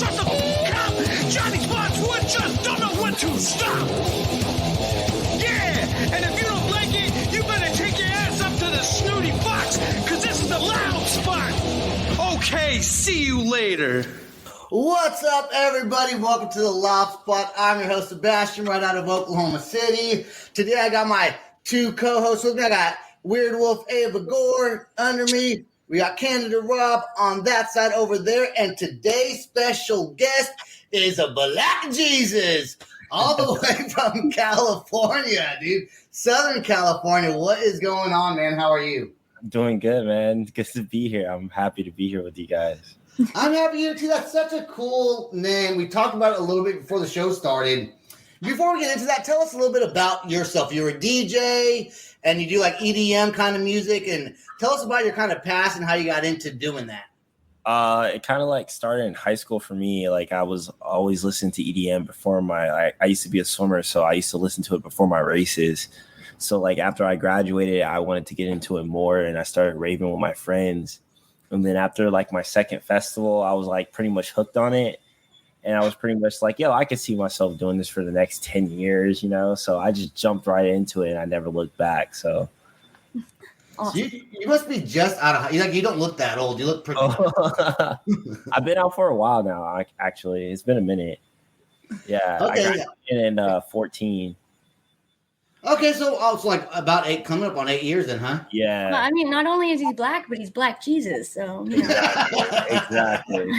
Shut the f*** up! Johnny Foxwood just don't know when to stop! Yeah! And if you don't like it, you better take your ass up to the snooty box, cause this is the loud spot! Okay, see you later. What's up, everybody? Welcome to the Loud Spot. I'm your host, Sebastian, right out of Oklahoma City. Today, I got my two co-hosts with me. I got Weird Wolf Ava Gore under me. We got Canada Rob on that side over there. And today's special guest is a Blvckjesus, all the way from California, dude. Southern California. What is going on, man? How are you? Doing good, man. Good to be here. I'm happy to be here with you guys. I'm happy you too. That's such a cool name. We talked about it a little bit before the show started. Before we get into that, tell us a little bit about yourself. You're a DJ and you do like EDM kind of music, and tell us about your kind of past and how you got into doing that. It kind of like started in high school for me. Like I was always listening to EDM before I used to be a swimmer, so I used to listen to it before my races. So like after I graduated, I wanted to get into it more, and I started raving with my friends. And then after like my second festival, I was like pretty much hooked on it. And I was pretty much like, yo, I could see myself doing this for the next 10 years, you know? So I just jumped right into it and I never looked back. So you must be just out of, like, you don't look that old. You look pretty I've been out for a while now, actually. It's been a minute. Yeah. Okay. I got in 14. Okay, so it's like about 8, coming up on 8 years then, huh? Yeah. Well, I mean, not only is he black, but he's Blvckjesus. So, you know. Exactly.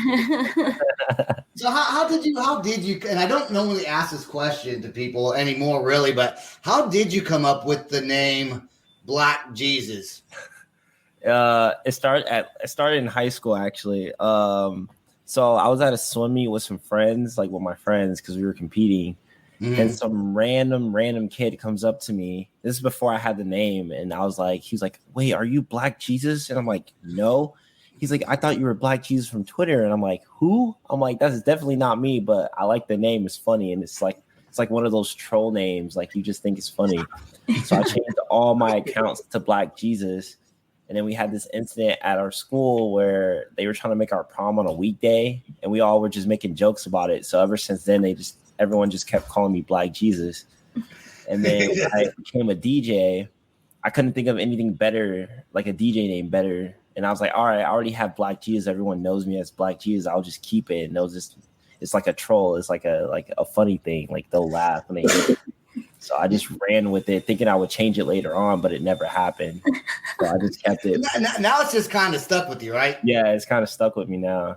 So how did you, and I don't normally ask this question to people anymore, really, but how did you come up with the name Blvckjesus? It started in high school, actually. So I was at a swim meet with some friends, like with my friends, because we were competing. Mm-hmm. And some random kid comes up to me. This is before I had the name. And he was like, wait, are you Blvckjesus? And I'm like, no. He's like, I thought you were Blvckjesus from Twitter. And I'm like, who? I'm like, that's definitely not me, but I like the name. It's funny. And it's like one of those troll names. Like you just think it's funny. So I changed all my accounts to Blvckjesus. And then we had this incident at our school where they were trying to make our prom on a weekday. And we all were just making jokes about it. So ever since then, everyone just kept calling me Blvckjesus. And then when I became a DJ, I couldn't think of anything better, like a DJ name better. And I was like, all right, I already have Blvckjesus. Everyone knows me as Blvckjesus. I'll just keep it. And it's like a troll. It's like a funny thing. Like they'll laugh when they hear it. So I just ran with it, thinking I would change it later on, but it never happened. So I just kept it. Now it's just kind of stuck with you, right? Yeah, it's kind of stuck with me now.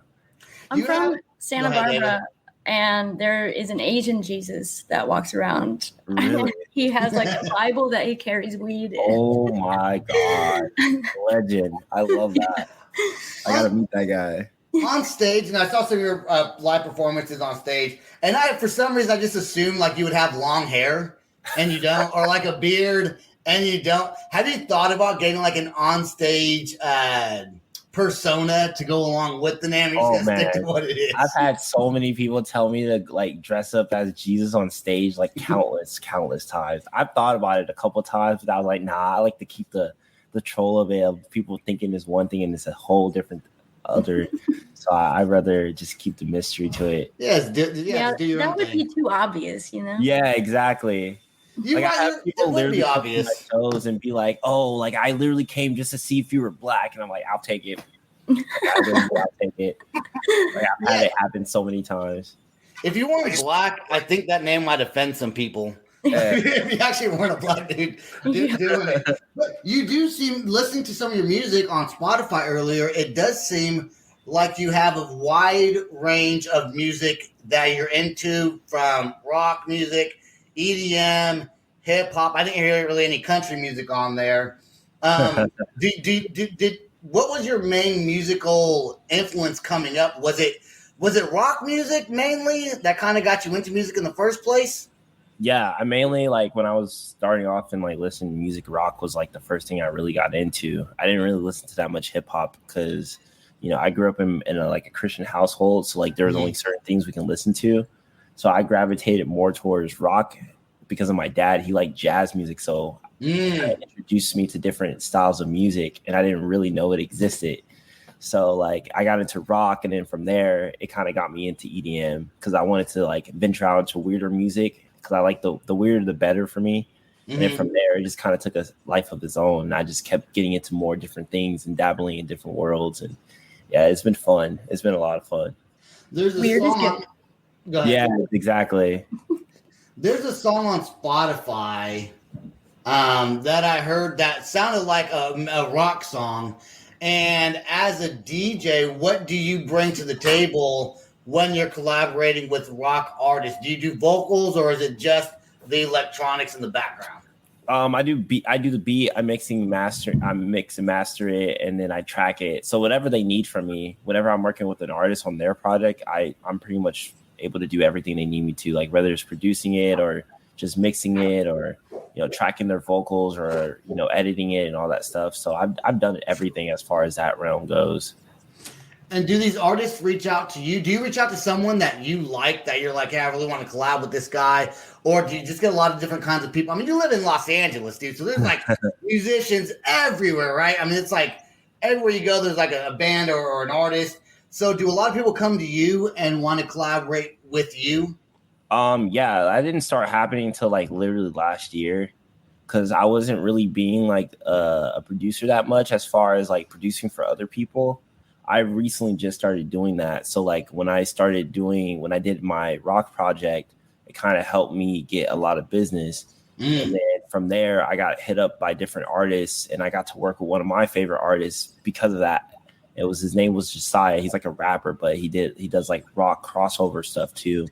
I'm from Santa Barbara. And there is an Asian Jesus that walks around. Really? He has like a Bible that he carries weed in. Oh my God. Legend. I love that. I got to meet that guy. On stage, and I saw some of your live performances on stage, and for some reason, I just assumed like you would have long hair, and you don't, or like a beard, and you don't. Have you thought about getting like an on-stage persona to go along with the name? You're just gonna stick to what it is. I've had so many people tell me to like dress up as Jesus on stage like countless times. I've thought about it a couple times, but I was like, nah, I like to keep the troll of it, of people thinking it's one thing and it's a whole different other. So I'd rather just keep the mystery to it. Yes, do your that own would thing. be too obvious, you know? Yeah, exactly. I have people literally obvious shows and be like, oh, like I literally came just to see if you were black, and I'm like, I'll take it. I'll take it. Like, I've had it happen so many times. If you weren't black, I think that name might offend some people. If you actually weren't a black dude doing it. But you do seem, listening to some of your music on Spotify earlier, it does seem like you have a wide range of music that you're into, from rock music, EDM, hip hop. I didn't hear really any country music on there. What was your main musical influence coming up? Was it rock music mainly that kind of got you into music in the first place? Yeah, I mainly, like, when I was starting off and like listening to music, rock was like the first thing I really got into. I didn't really listen to that much hip hop because, you know, I grew up in a Christian household, so like there was only certain things we can listen to. So I gravitated more towards rock because of my dad. He liked jazz music, so it introduced me to different styles of music, and I didn't really know it existed. So like I got into rock, and then from there it kind of got me into EDM because I wanted to like venture out into weirder music because I like the weirder the better for me. And then from there it just kind of took a life of its own. I just kept getting into more different things and dabbling in different worlds, and yeah, it's been fun. It's been a lot of fun. There's a Weird is song. Go ahead. Yeah, exactly. There's a song on Spotify that I heard that sounded like a rock song. And as a DJ, what do you bring to the table when you're collaborating with rock artists? Do you do vocals, or is it just the electronics in the background? I do the beat. I mix and master it, and then I track it. So whatever they need from me, whenever I'm working with an artist on their project, I'm pretty much able to do everything they need me to, like whether it's producing it or just mixing it, or tracking their vocals, or editing it and all that stuff. So I've done everything as far as that realm goes. And do these artists reach out to you? Do you reach out to someone that you like, that you're like, hey, I really want to collab with this guy? Or do you just get a lot of different kinds of people? I mean, you live in Los Angeles, dude. So there's like musicians everywhere, right? I mean, it's like everywhere you go, there's like a band or an artist. So do a lot of people come to you and want to collaborate with you? Yeah, that didn't start happening until like literally last year, because I wasn't really being like a producer that much as far as like producing for other people. I recently just started doing that. So like when I did my rock project, it kind of helped me get a lot of business. And then from there, I got hit up by different artists, and I got to work with one of my favorite artists because of that. His name was Josiah. He's like a rapper, but he does like rock crossover stuff too.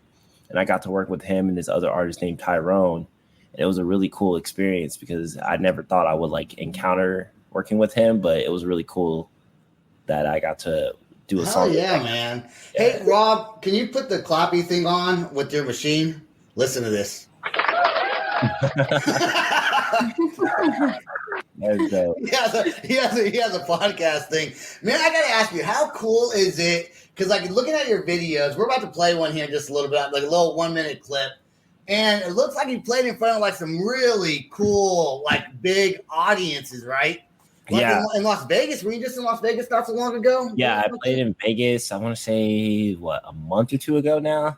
And I got to work with him and this other artist named Tyrone. And it was a really cool experience because I never thought I would like encounter working with him, but it was really cool that I got to do a song. Yeah, man. Yeah. Hey, Rob, can you put the clappy thing on with your machine? Listen to this. He has a podcast thing. Man, I gotta ask you, how cool is it? Because like looking at your videos, we're about to play one here in just a little bit, like a little 1 minute clip. And it looks like you played in front of like some really cool, like big audiences, right? Like in Las Vegas. Were you just in Las Vegas not so long ago? Yeah, I played in Vegas. I want to say a month or two ago now.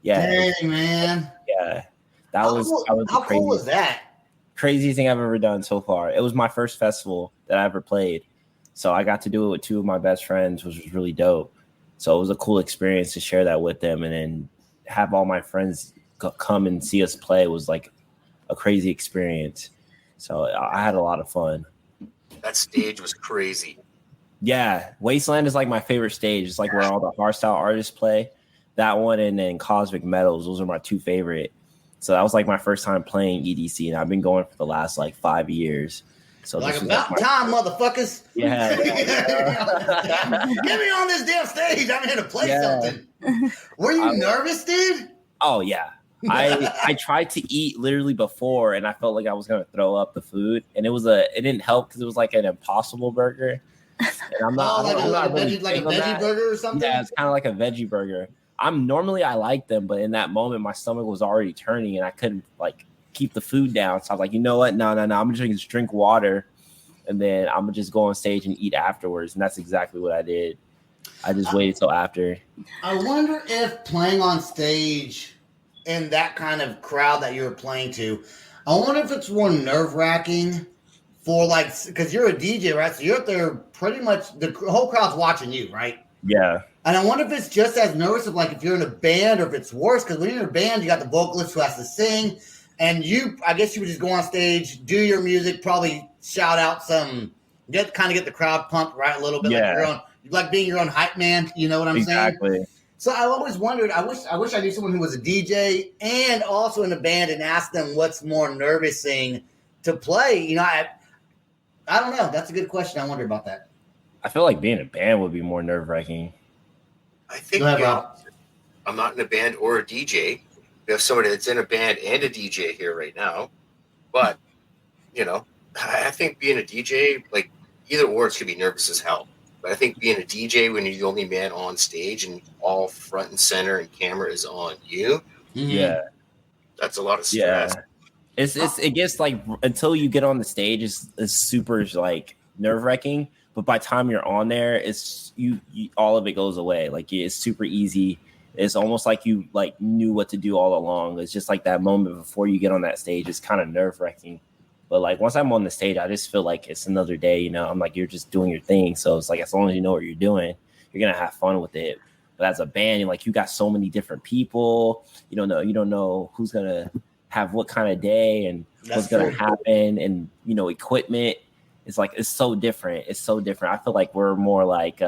Yeah. Dang, man. Yeah. That was how cool was that? Craziest thing I've ever done so far. It was my first festival that I ever played. So I got to do it with two of my best friends, which was really dope. So it was a cool experience to share that with them, and then have all my friends come and see us play was like a crazy experience. So I had a lot of fun. That stage was crazy. Yeah, Wasteland is like my favorite stage. It's like where all the hardstyle artists play. That one, and then Cosmic Metals. Those are my two favorite. So that was like my first time playing EDC, and I've been going for the last like 5 years. So like about time, motherfuckers. Yeah. Get me on this damn stage. I'm here to play something. Were you nervous, dude? Oh yeah. I tried to eat literally before, and I felt like I was gonna throw up the food, and it didn't help because it was like an Impossible Burger. And I'm not like a veggie burger or something. Yeah, it's kind of like a veggie burger. I like them, but in that moment my stomach was already turning, and I couldn't like keep the food down. So I was like, you know what? No. I'm gonna just drink water, and then I'm gonna just go on stage and eat afterwards. And that's exactly what I did. I just waited till after. I wonder if playing on stage in that kind of crowd that you were playing to, I wonder if it's more nerve-wracking for like, because you're a DJ, right? So you're up there pretty much, the whole crowd's watching you, right? Yeah. And I wonder if it's just as nervous of like if you're in a band, or if it's worse, because when you're in a band, you got the vocalist who has to sing, and I guess you would just go on stage, do your music, probably shout out get the crowd pumped, right? A little bit, like being your own hype man. You know what I'm saying? Exactly. So I always wondered, I wish I knew someone who was a DJ and also in a band, and asked them what's more nervousing to play. You know, I don't know. That's a good question. I wonder about that. I feel like being in a band would be more nerve-wracking. I think I'm not in a band or a DJ. We have somebody that's in a band and a DJ here right now. But, I think being a DJ, like either or, it's going to be nervous as hell. But I think being a DJ when you're the only man on stage and all front and center and camera is on you. Yeah. That's a lot of stress. Yeah. It gets like, until you get on the stage, it's super like nerve-wracking. But by the time you're on there, it's you all of it goes away. Like it's super easy. It's almost like you like knew what to do all along. It's just like that moment before you get on that stage. It's kind of nerve-wracking. But like once I'm on the stage, I just feel like it's another day, you know. I'm like, you're just doing your thing. So it's like as long as you know what you're doing, you're gonna have fun with it. But as a band, you're like you got so many different people. You don't know who's gonna have what kind of day and what's gonna happen, and you know, equipment. It's like it's so different. It's so different. I feel like we're more like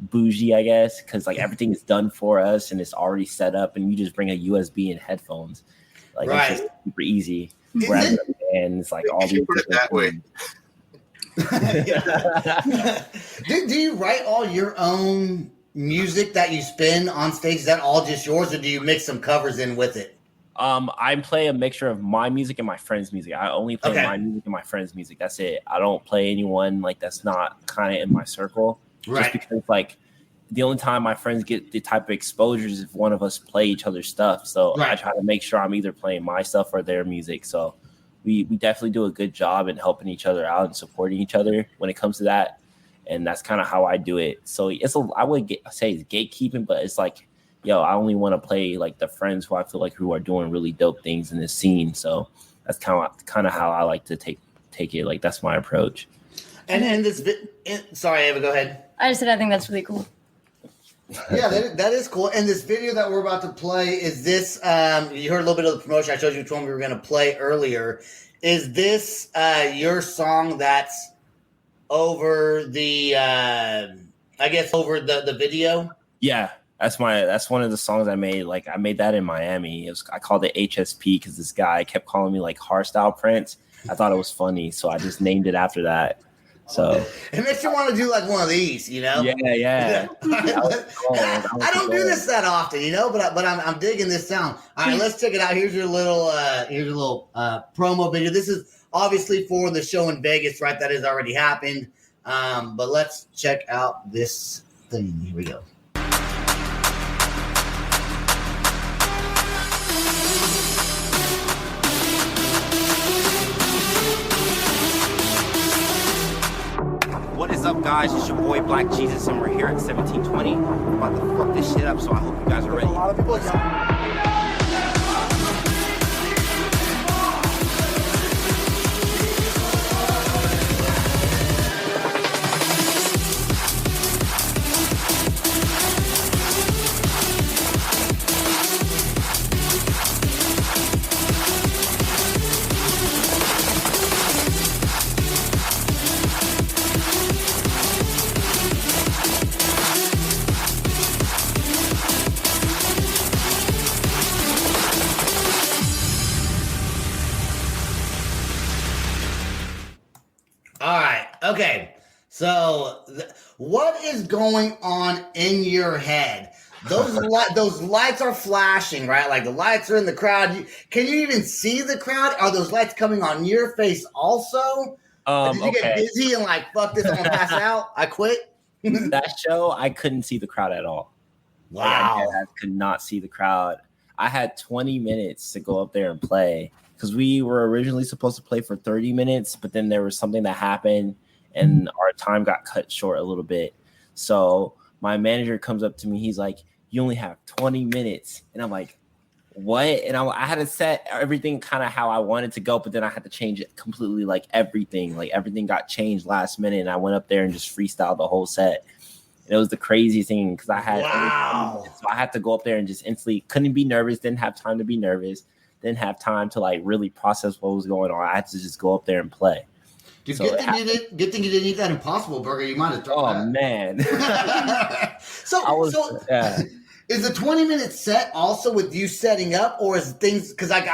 bougie, I guess, because like everything is done for us and it's already set up, and you just bring a USB and headphones. Like it's just super easy. Whereas and it's like all these put it that way. Do you write all your own music that you spin on stage? Is that all just yours, or do you mix some covers in with it? I play a mixture of my music and my friends' music. I only play my music and my friends' music. That's it. I don't play anyone like that's not kind of in my circle. Just because like the only time my friends get the type of exposure is if one of us play each other's stuff. So I try to make sure I'm either playing my stuff or their music. So we definitely do a good job in helping each other out and supporting each other when it comes to that. And that's kind of how I do it. So I would say it's gatekeeping, but it's like, yo, I only want to play like the friends who I feel like who are doing really dope things in this scene. So that's kind of how I like to take it. Like that's my approach. And this sorry, Ava, go ahead. I just said I think that's really cool. Yeah, that is cool. And this video that we're about to play is this. You heard a little bit of the promotion. I showed you which one we were going to play earlier. Is this your song that's over the? I guess over the video. Yeah, that's one of the songs I made. Like I made that in Miami. I called it HSP because this guy kept calling me like hardstyle Prince. I thought it was funny, so I just named it after that. So it makes you want to do like one of these, you know? Yeah. I don't do this that often, you know, but I'm digging this sound. All right, let's check it out. Here's your little promo video. This is obviously for the show in Vegas, right? That has already happened. But let's check out this thing. Here we go. What is up, guys? It's your boy Blvckjesus, and we're here at 1720. We're about to fuck this shit up, so I hope you guys are ready. A lot of people. Okay, so what is going on in your head? Those lights are flashing, right? Like the lights are in the crowd. Can you even see the crowd? Are those lights coming on your face also? Did you get busy and like, fuck this, I'm gonna pass out? I quit? That show, I couldn't see the crowd at all. Wow. Like, I could not see the crowd. I had 20 minutes to go up there and play because we were originally supposed to play for 30 minutes, but then there was something that happened and our time got cut short a little bit. So my manager comes up to me. He's like, you only have 20 minutes. And I'm like, what? And I had to set everything kind of how I wanted to go, but then I had to change it completely. Like everything got changed last minute. And I went up there and just freestyled the whole set. And it was the crazy thing because I had, so I had to go up there and just instantly couldn't be nervous. Didn't have time to be nervous. Didn't have time to like really process what was going on. I had to just go up there and play. Dude, so good thing you didn't eat that Impossible Burger. You might have thrown that. Man. So is the 20-minute set also with you setting up, or is things because like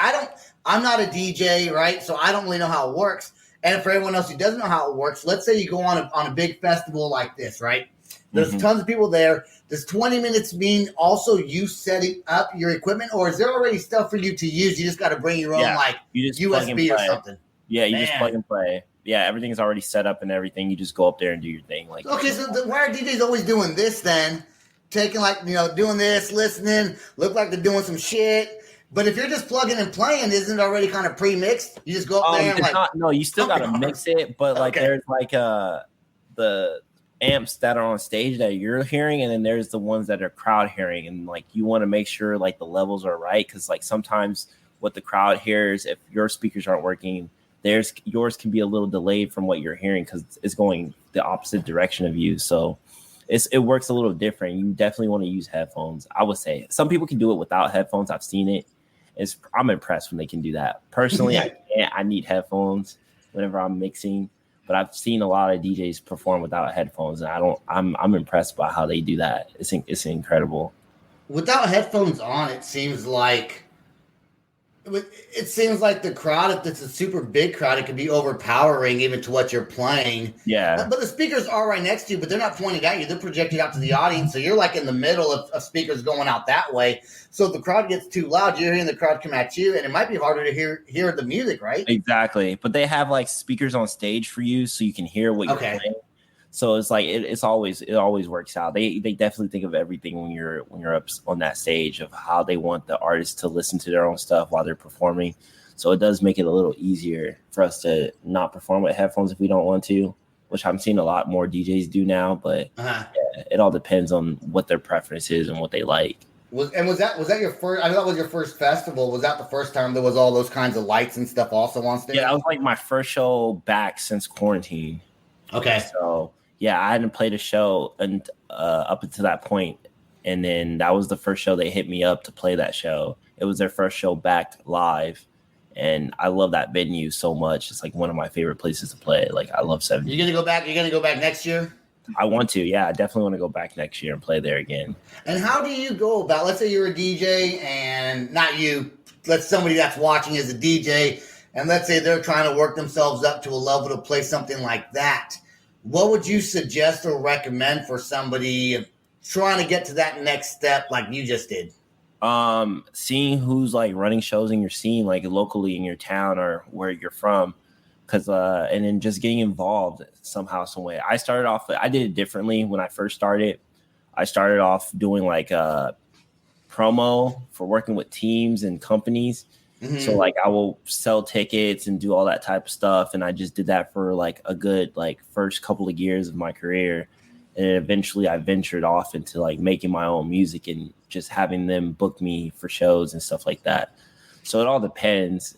I'm not a DJ, right? So I don't really know how it works. And for everyone else who doesn't know how it works, let's say you go on a big festival like this, right? There's tons of people there. Does 20 minutes mean also you setting up your equipment, or is there already stuff for you to use? You just got to bring your own like USB or something. Yeah, you just plug and play. Yeah, everything's already set up and everything. You just go up there and do your thing. Like, okay, so why are DJs always doing this then? Taking doing this, listening, look like they're doing some shit. But if you're just plugging and playing, isn't it already kind of pre-mixed? You just go up there and no, you still gotta mix it. But like, there's like the amps that are on stage that you're hearing, and then there's the ones that are crowd hearing, and like you want to make sure like the levels are right, because like sometimes what the crowd hears, if your speakers aren't working, yours can be a little delayed from what you're hearing because it's going the opposite direction of you. So it works a little different. You definitely want to use headphones. I would say some people can do it without headphones. I've seen it. I'm impressed when they can do that. Personally, I can't. I need headphones whenever I'm mixing. But I've seen a lot of DJs perform without headphones, and I'm impressed by how they do that. It's incredible. Without headphones on, it seems like the crowd, if it's a super big crowd, it can be overpowering even to what you're playing. Yeah. But the speakers are right next to you, but they're not pointed at you. They're projected out to the audience. So you're like in the middle of speakers going out that way. So if the crowd gets too loud, you're hearing the crowd come at you, and it might be harder to hear the music, right? Exactly. But they have like speakers on stage for you so you can hear what you're playing. So it's like it always works out. They definitely think of everything when you're up on that stage of how they want the artist to listen to their own stuff while they're performing. So it does make it a little easier for us to not perform with headphones if we don't want to, which I'm seeing a lot more DJs do now. But yeah, it all depends on what their preference is and what they like. Was that your first? I know that was your first festival. Was that the first time there was all those kinds of lights and stuff also on stage? Yeah, that was like my first show back since quarantine. Okay. So yeah, I hadn't played a show up until that point, and then that was the first show they hit me up to play that show. It was their first show back live, and I love that venue so much. It's like one of my favorite places to play. Like I love 70. You're gonna go back next year? I want to. Yeah, I definitely want to go back next year and play there again. And how do you go about? Let's say you're a DJ, and not you. Let's somebody that's watching is a DJ, and let's say they're trying to work themselves up to a level to play something like that. What would you suggest or recommend for somebody trying to get to that next step like you just did? Seeing who's like running shows in your scene, like locally in your town or where you're from, and then just getting involved somehow, some way. I did it differently when I first started. I started off doing like a promo for working with teams and companies. Mm-hmm. So like I will sell tickets and do all that type of stuff. And I just did that for like a good like first couple of years of my career. And then eventually I ventured off into like making my own music and just having them book me for shows and stuff like that. So it all depends.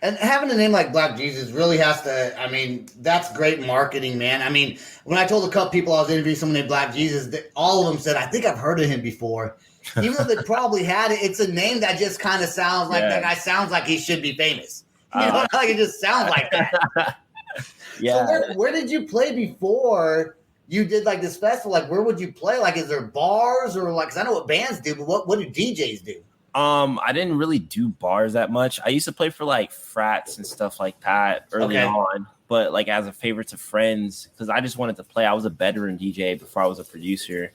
And having a name like Blvckjesus really has to, I mean, that's great marketing, man. I mean, when I told a couple people I was interviewing someone named Blvckjesus, all of them said, I think I've heard of him before. Even though they probably had it, it's a name that just kind of sounds like that guy sounds like he should be famous. You know, like it just sounds like that. Yeah. So where did you play before you did like this festival? Like, where would you play? Like, is there bars or like? Because I know what bands do, but what do DJs do? I didn't really do bars that much. I used to play for like frats and stuff like that early on, but like as a favor to friends, because I just wanted to play. I was a veteran DJ before I was a producer.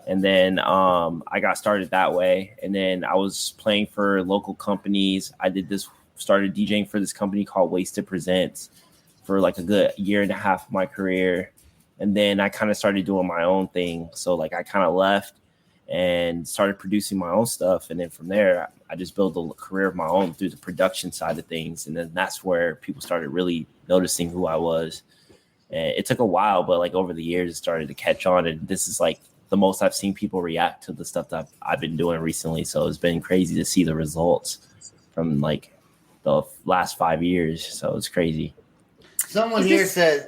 And then I got started that way. And then I was playing for local companies. I started DJing for this company called Wasted Presents for like a good year and a half of my career. And then I kind of started doing my own thing. So like I kind of left and started producing my own stuff. And then from there, I just built a career of my own through the production side of things. And then that's where people started really noticing who I was. And it took a while, but like over the years, it started to catch on. And this is like the most I've seen people react to the stuff that I've been doing recently. So it's been crazy to see the results from like the last 5 years. So it's crazy. Someone here says,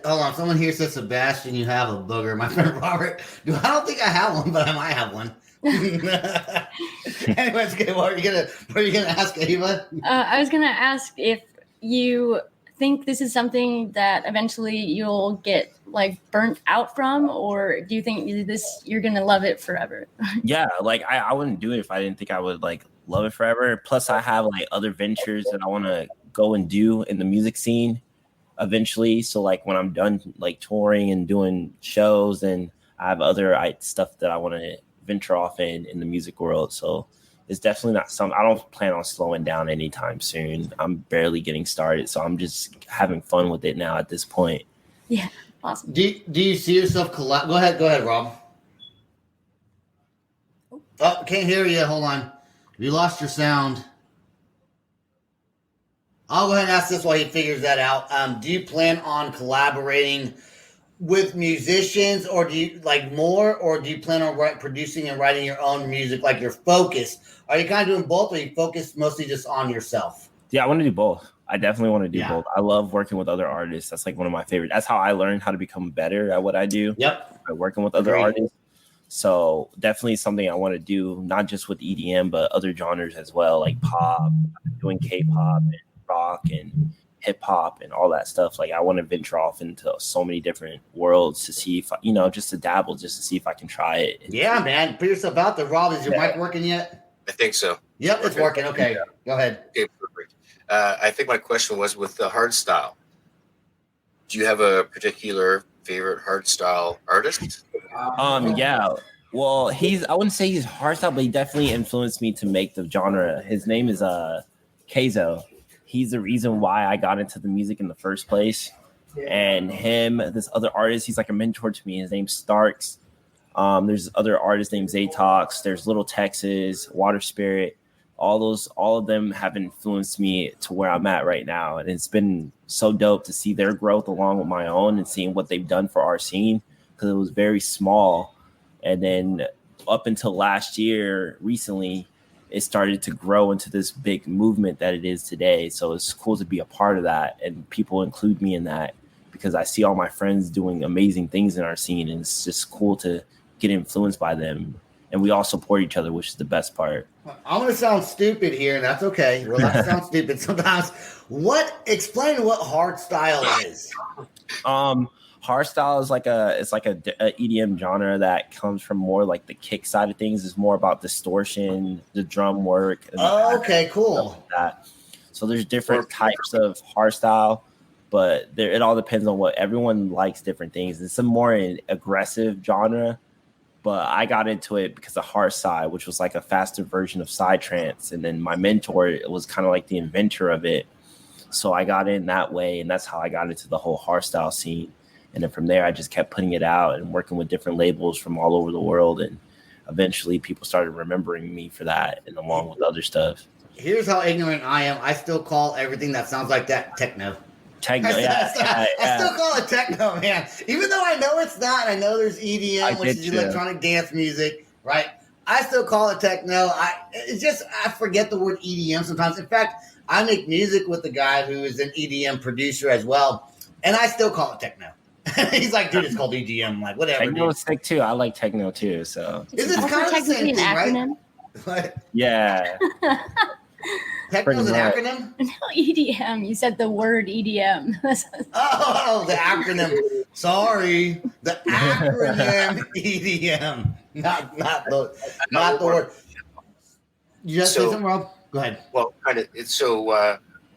Sebastian, you have a booger. My friend Robert, I don't think I have one, but I might have one. Anyways, okay, what are you gonna ask, Ava? I was gonna ask if you think this is something that eventually you'll get like burnt out from, or do you think you're gonna love it forever? Yeah, like I wouldn't do it if I didn't think I would like love it forever. Plus I have like other ventures that I want to go and do in the music scene eventually. So like when I'm done like touring and doing shows, and I have other stuff that I want to venture off in the music world. So it's definitely not something I don't plan on slowing down anytime soon. I'm barely getting started, so I'm just having fun with it now at this point. Yeah, awesome. Do you see yourself collab? Go ahead, Rob. Oh, can't hear you. Hold on. You lost your sound. I'll go ahead and ask this while he figures that out. Do you plan on collaborating with musicians, or do you like more, or do you plan on producing and writing your own music? Like your focus? Are you kind of doing both, or are you focused mostly just on yourself? Yeah, I want to do both. I definitely want to do Yeah. both. I love working with other artists. That's like one of my favorite. That's how I learned how to become better at what I do. Yep. By working with other artists. So definitely something I want to do, not just with EDM, but other genres as well, like pop, doing K-pop and rock and hip hop and all that stuff. Like I want to venture off into so many different worlds to see if, just to dabble, just to see if I can try it. Yeah, man. Put yourself out there. Rob, is your mic working yet? I think so. Yep, it's working. Okay, go ahead. Okay, perfect. I think my question was with the hard style. Do you have a particular favorite hard style artist? Yeah. Well, I wouldn't say he's hardstyle, but he definitely influenced me to make the genre. His name is Keizo. He's the reason why I got into the music in the first place. And him, this other artist, he's like a mentor to me. His name's Starks. There's other artists named Zatox. There's Little Texas, Water Spirit. All of them have influenced me to where I'm at right now. And it's been so dope to see their growth along with my own and seeing what they've done for our scene, because it was very small. And then up until last year, recently, it started to grow into this big movement that it is today. So it's cool to be a part of that. And people include me in that because I see all my friends doing amazing things in our scene. And it's just cool to get influenced by them. And we all support each other, which is the best part. I'm going to sound stupid here, and that's okay. Well, that sounds stupid sometimes. Explain what hard style is. Hardstyle is like a EDM genre that comes from more like the kick side of things. It's more about distortion, the drum work. Okay, cool. Like that. So there's different types of hardstyle, but it all depends on what everyone likes. Different things. It's a more aggressive genre, but I got into it because of hardstyle, which was like a faster version of psytrance. And then my mentor was kind of like the inventor of it. So I got in that way, and that's how I got into the whole hardstyle scene. And then from there, I just kept putting it out and working with different labels from all over the world. And eventually people started remembering me for that, and along with other stuff. Here's how ignorant I am. I still call everything that sounds like that techno. Techno, I still call it techno, man. Even though I know it's not. I know there's EDM, which is electronic dance music, right? I still call it techno. I forget the word EDM sometimes. In fact, I make music with a guy who is an EDM producer as well, and I still call it techno. He's like, dude, it's called EDM. I'm like, whatever. Techno is sick too. I like techno too. So is it kind of the same thing, right? What? Yeah. Techno's an acronym? No, EDM. You said the word EDM. Oh, the acronym. Sorry. The acronym EDM. Not the word. You just say something, Rob? Go ahead. Well, kind of.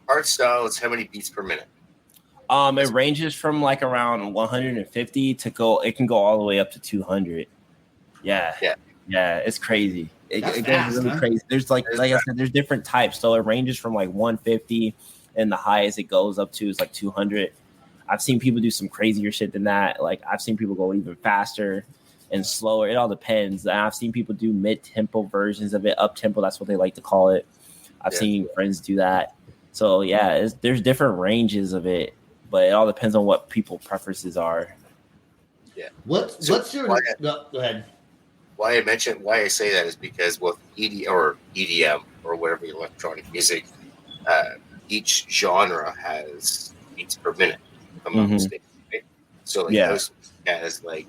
Hard style is how many beats per minute? It ranges from like around 150 it can go all the way up to 200. Yeah. It's crazy. It goes really crazy. There's like I said, there's different types. So it ranges from like 150, and the highest it goes up to is like 200. I've seen people do some crazier shit than that. Like I've seen people go even faster and slower. It all depends. And I've seen people do mid-tempo versions of it, up-tempo. That's what they like to call it. I've seen friends do that. So yeah, there's different ranges of it, but it all depends on what people's preferences are. Yeah. What's your? Go ahead. Why I say that is because with EDM or whatever electronic music, each genre has beats per minute. If I'm not mistaken, right? So house has like,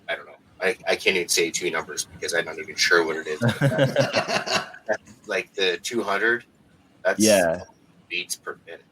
I don't know. I can't even say two numbers because I'm not even sure what it is. That's like the 200. That's beats per minute.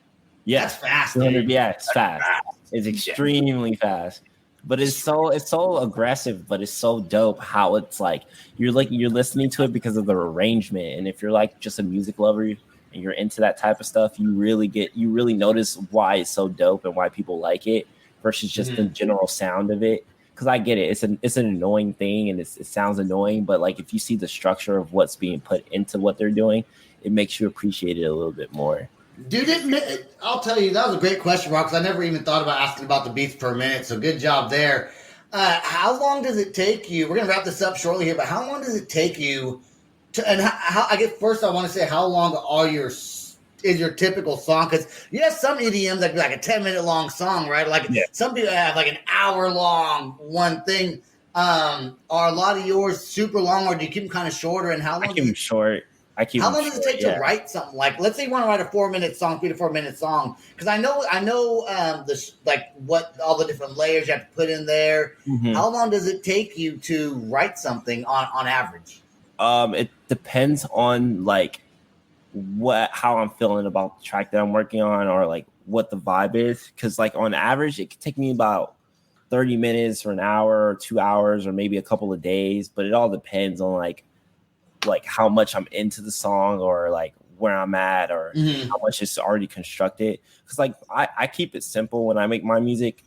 Yeah, that's fast. 200. Yeah, it's fast. It's extremely fast. But it's so aggressive, but it's so dope how it's like you're listening to it because of the arrangement. And if you're like just a music lover and you're into that type of stuff, you really notice why it's so dope and why people like it versus just the general sound of it. Because I get it, it's an annoying thing and it sounds annoying, but like if you see the structure of what's being put into what they're doing, it makes you appreciate it a little bit more. Dude, I'll tell you, that was a great question, Rob, because I never even thought about asking about the beats per minute, so good job there. How long does it take you? We're going to wrap this up shortly here, but how long does it take you to, and how I guess first I want to say, how long are your is your typical song? Because you have some EDMs that be like a 10-minute long song, right? Like some people have like an hour long one thing. Are a lot of yours super long, or do you keep them kind of shorter? And how long? I keep them short. How long does it take to write something? Like, let's say you want to write a 4-minute song, 3 to 4 minute song. Because I know, what all the different layers you have to put in there. Mm-hmm. How long does it take you to write something on average? It depends on like how I'm feeling about the track that I'm working on, or like what the vibe is. Because like on average, it could take me about 30 minutes or an hour or 2 hours or maybe a couple of days, but it all depends on like how much I'm into the song, or like where I'm at, or how much it's already constructed. Because like I keep it simple when I make my music,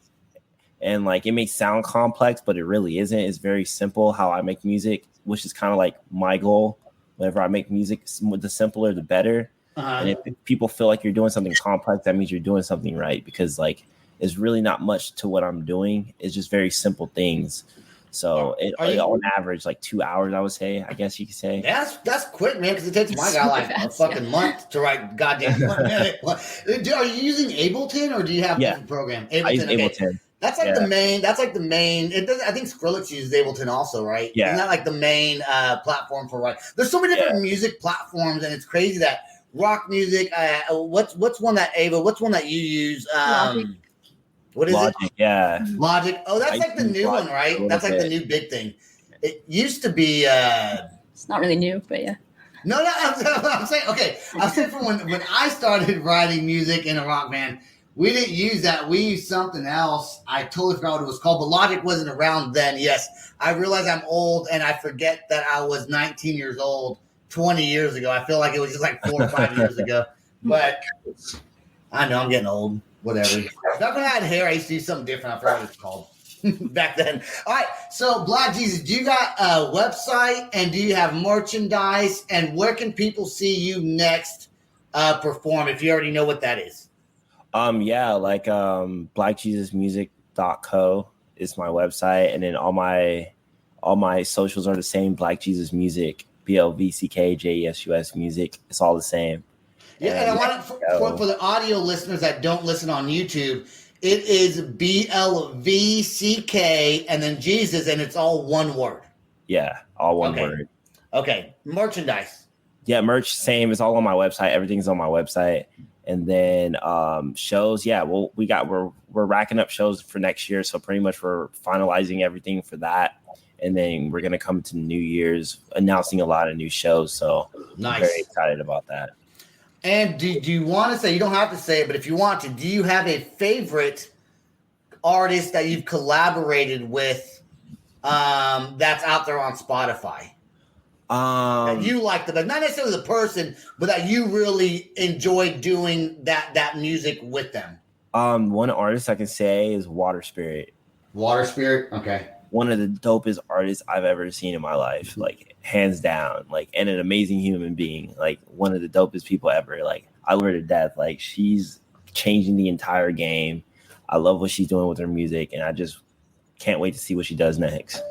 and like it may sound complex, but it really isn't. It's very simple how I make music, which is kind of like my goal. Whenever I make music, the simpler the better. And if people feel like you're doing something complex, that means you're doing something right, because like it's really not much to what I'm doing. It's just very simple things. So on average, like 2 hours, I would say, I guess you could say. That's quick, man, because it takes my guy like a fucking month to write goddamn 1 minute. Are you using Ableton, or do you have a different program? Ableton. I use Ableton. That's like the main. That's like the main. It does. I think Skrillex uses Ableton also, right? Yeah. Isn't that like the main platform for writing? There's so many different music platforms, and it's crazy that rock music. What's one that What's one that you use? What is Logic, it? Yeah. Logic. Oh, that's like the new one, right? That's like the new big thing. It used to be. It's not really new, but yeah. No, I'm saying, okay. I'm saying from when I started writing music in a rock band, we didn't use that. We used something else. I totally forgot what it was called, but Logic wasn't around then. Yes, I realize I'm old, and I forget that I was 19 years old 20 years ago. I feel like it was just like 4 or 5 years ago. But I know I'm getting old. Whatever. Back when I had hair, I used to do something different. I forgot what it's called back then. All right. So, Blvckjesus, do you got a website, and do you have merchandise? And where can people see you next perform, if you already know what that is? Blvckjesusmusic.co is my website, and then all my socials are the same. Blvckjesus Music, BLVCKJESUS Music. It's all the same. Yeah, and I want it for the audio listeners that don't listen on YouTube, it is BLVCK and then Jesus, and it's all one word. Yeah, all one word. Okay, merchandise. Yeah, merch, same. It's all on my website. Everything's on my website. And then shows, we're racking up shows for next year, so pretty much we're finalizing everything for that. And then we're gonna come to New Year's announcing a lot of new shows. So I'm very excited about that. And do you want to say, you don't have to say it, but if you want to, do you have a favorite artist that you've collaborated with that's out there on Spotify? That you like not necessarily the person, but that you really enjoy doing that music with them. One artist I can say is Water Spirit. Water Spirit, okay. One of the dopest artists I've ever seen in my life, like hands down, like, and an amazing human being, like one of the dopest people ever. Like I love her to death. Like she's changing the entire game. I love what she's doing with her music, and I just can't wait to see what she does next.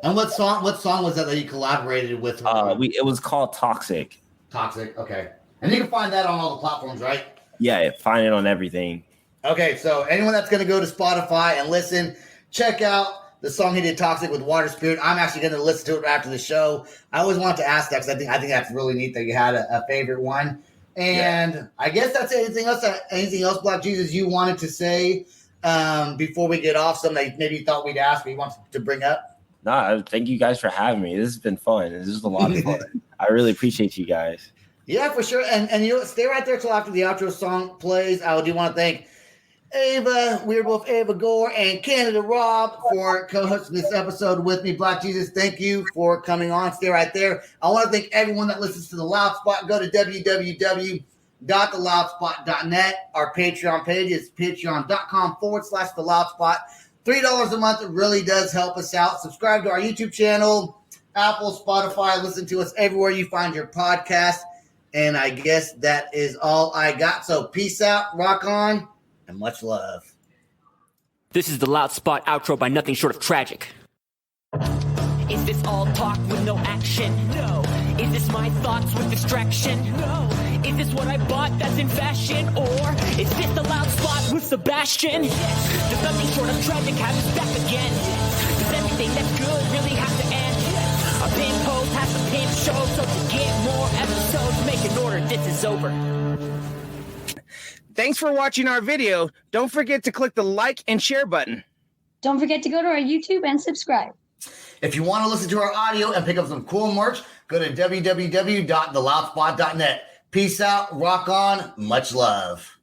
And what song was that you collaborated with her? It was called Toxic. Toxic, okay. And you can find that on all the platforms, right? Yeah, find it on everything. Okay, so anyone that's going to go to Spotify and listen, check out the song he did, Toxic, with Water Spirit. I'm actually going to listen to it after the show. I always wanted to ask that because I think that's really neat that you had a favorite one. And I guess that's it. Anything else, Blvckjesus, you wanted to say before we get off? Something that maybe you thought we'd ask, but you wanted to bring up? No, thank you guys for having me. This has been fun. This is a lot of fun. I really appreciate you guys. Yeah, for sure. And you know, stay right there till after the outro song plays. I do want to thank Ava, Weird Wolf, Ava Gore, and Canada Rob for co-hosting this episode with me. Blvckjesus, thank you for coming on. Stay right there. I want to thank everyone that listens to The Loud Spot. Go to www.theloudspot.net. Our Patreon page is patreon.com/The Loud Spot. $3 a month. It really does help us out. Subscribe to our YouTube channel, Apple, Spotify. Listen to us everywhere you find your podcast. And I guess that is all I got. So peace out, rock on, and much love. This is the Loud Spot outro by Nothing Short of Tragic. Is this all talk with no action? No. Is this my thoughts with distraction? No. Is this what I bought that's in fashion? Or is this the loud spot with Sebastian? Does nothing short of tragic have us back again? Does everything that's good really have to end? A pin post has a pin show, so to get more episodes, make an order, this is over. Thanks for watching our video. Don't forget to click the like and share button. Don't forget to go to our YouTube and subscribe. If you want to listen to our audio and pick up some cool merch, go to www.theloudspot.net. Peace out, rock on, much love.